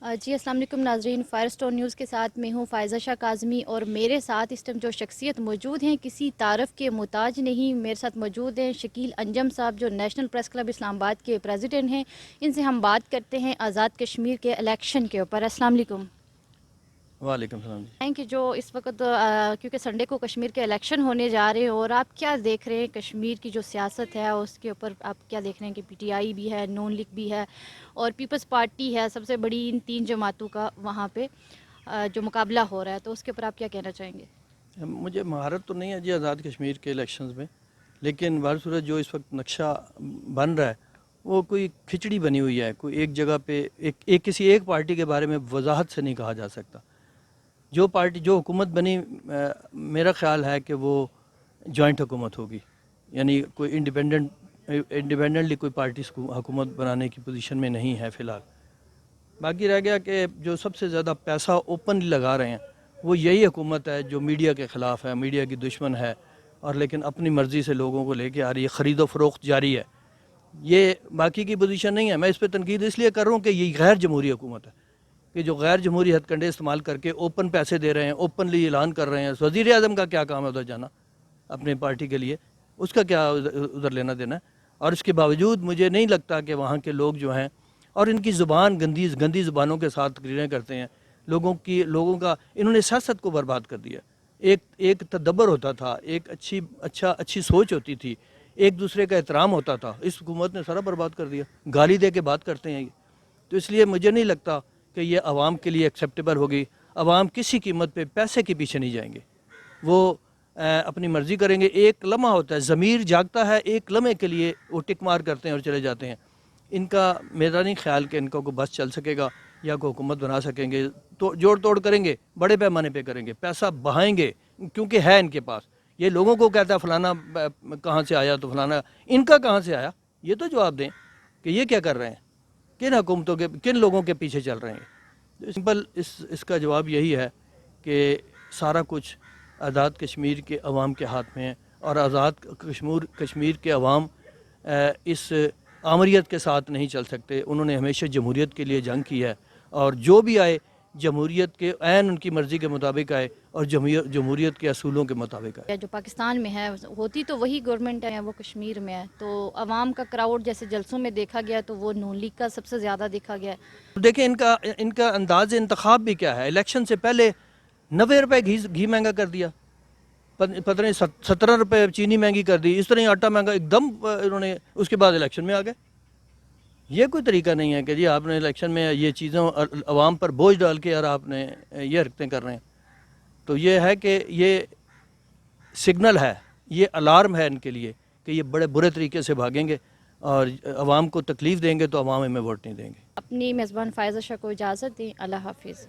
جی السلام علیکم ناظرین، فائر اسٹون نیوز کے ساتھ میں ہوں فائزہ شاہ کاظمی، اور میرے ساتھ اس ٹائم جو شخصیت موجود ہیں کسی تعارف کے محتاج نہیں، میرے ساتھ موجود ہیں شکیل انجم صاحب جو نیشنل پریس کلب اسلام آباد کے پریزیڈنٹ ہیں۔ ان سے ہم بات کرتے ہیں آزاد کشمیر کے الیکشن کے اوپر۔ السلام علیکم۔ وعلیکم السلام جی۔ کہ جو اس وقت کیونکہ سنڈے کو کشمیر کے الیکشن ہونے جا رہے ہیں، اور آپ کیا دیکھ رہے ہیں کشمیر کی جو سیاست ہے اس کے اوپر؟ آپ کیا دیکھ رہے ہیں کہ پی ٹی آئی بھی ہے، نون لیگ بھی ہے اور پیپلز پارٹی ہے، سب سے بڑی ان تین جماعتوں کا وہاں پہ جو مقابلہ ہو رہا ہے، تو اس کے اوپر آپ کیا کہنا چاہیں گے؟ مجھے مہارت تو نہیں ہے جی آزاد کشمیر کے الیکشنز میں، لیکن بہر صورت جو اس وقت نقشہ بن رہا ہے وہ کوئی کھچڑی بنی ہوئی ہے، کوئی ایک جگہ پہ کسی ایک پارٹی کے بارے میں وضاحت سے نہیں کہا جا سکتا۔ جو پارٹی جو حکومت بنی، میرا خیال ہے کہ وہ جوائنٹ حکومت ہوگی، یعنی کوئی انڈیپینڈنٹلی کوئی پارٹی حکومت بنانے کی پوزیشن میں نہیں ہے فی الحال۔ باقی رہ گیا کہ جو سب سے زیادہ پیسہ اوپنلی لگا رہے ہیں وہ یہی حکومت ہے جو میڈیا کے خلاف ہے، میڈیا کی دشمن ہے، اور لیکن اپنی مرضی سے لوگوں کو لے کے آ رہی ہے، خرید و فروخت جاری ہے۔ یہ باقی کی پوزیشن نہیں ہے۔ میں اس پہ تنقید اس لیے کر رہا ہوں کہ یہ غیر جمہوری حکومت ہے، کہ جو غیر جمہوری ہتھ کنڈے استعمال کر کے اوپن پیسے دے رہے ہیں، اوپنلی اعلان کر رہے ہیں۔ وزیر اعظم کا کیا کام ہے ادھر جانا اپنے پارٹی کے لیے؟ اس کا کیا ادھر لینا دینا ہے؟ اور اس کے باوجود مجھے نہیں لگتا کہ وہاں کے لوگ جو ہیں، اور ان کی زبان گندی زبانوں کے ساتھ تقریریں کرتے ہیں، لوگوں کا انہوں نے سیاست کو برباد کر دیا۔ ایک تدبر ہوتا تھا، ایک اچھی سوچ ہوتی تھی، ایک دوسرے کا احترام ہوتا تھا، اس حکومت نے سارا برباد کر دیا۔ گالی دے کے بات کرتے ہیں یہ، تو اس لیے مجھے نہیں لگتا کہ یہ عوام کے لیے ایکسیپٹیبل ہوگی۔ عوام کسی قیمت پہ پیسے کے پیچھے نہیں جائیں گے، وہ اپنی مرضی کریں گے۔ ایک لمحہ ہوتا ہے، ضمیر جاگتا ہے، ایک لمحے کے لیے وہ ٹک مار کرتے ہیں اور چلے جاتے ہیں۔ ان کا میرا نہیں خیال کہ ان کو کوئی بس چل سکے گا یا کوئی حکومت بنا سکیں گے۔ تو جوڑ توڑ کریں گے، بڑے پیمانے پہ کریں گے، پیسہ بہائیں گے، کیونکہ ہے ان کے پاس۔ یہ لوگوں کو کہتا ہے فلانا کہاں سے آیا، تو فلانا ان کا کہاں سے آیا؟ یہ تو جواب دیں کہ یہ کیا کر رہے ہیں، کن حکومتوں کے، کن لوگوں کے پیچھے چل رہے ہیں؟ سمپل اس کا جواب یہی ہے کہ سارا کچھ آزاد کشمیر کے عوام کے ہاتھ میں ہے، اور آزاد کشمیر کے عوام اس آمریت کے ساتھ نہیں چل سکتے۔ انہوں نے ہمیشہ جمہوریت کے لیے جنگ کی ہے، اور جو بھی آئے جمہوریت کے عین ان کی مرضی کے مطابق آئے، اور جمہوریت کے اصولوں کے مطابق آئے۔ جو پاکستان میں ہے ہوتی تو وہی گورنمنٹ ہے، وہ کشمیر میں ہے، تو عوام کا کراؤڈ جیسے جلسوں میں دیکھا گیا تو وہ نون لیگ کا سب سے زیادہ دیکھا گیا ہے۔ دیکھیں ان کا انداز انتخاب بھی کیا ہے۔ الیکشن سے پہلے 90 روپے گھی مہنگا کر دیا، پتہ نہیں 17 روپے چینی مہنگی کر دی، اس طرح آٹا مہنگا ایک دم انہوں نے، اس کے بعد الیکشن میں آ گئے۔ یہ کوئی طریقہ نہیں ہے کہ جی آپ نے الیکشن میں یہ چیزیں عوام پر بوجھ ڈال کے اور آپ نے یہ حرکتیں کر رہے ہیں۔ تو یہ ہے کہ یہ سگنل ہے، یہ الارم ہے ان کے لیے کہ یہ بڑے برے طریقے سے بھاگیں گے اور عوام کو تکلیف دیں گے، تو عوام ہمیں ووٹ نہیں دیں گے۔ اپنی میزبان فائزہ شاہ کو اجازت دیں، اللہ حافظ۔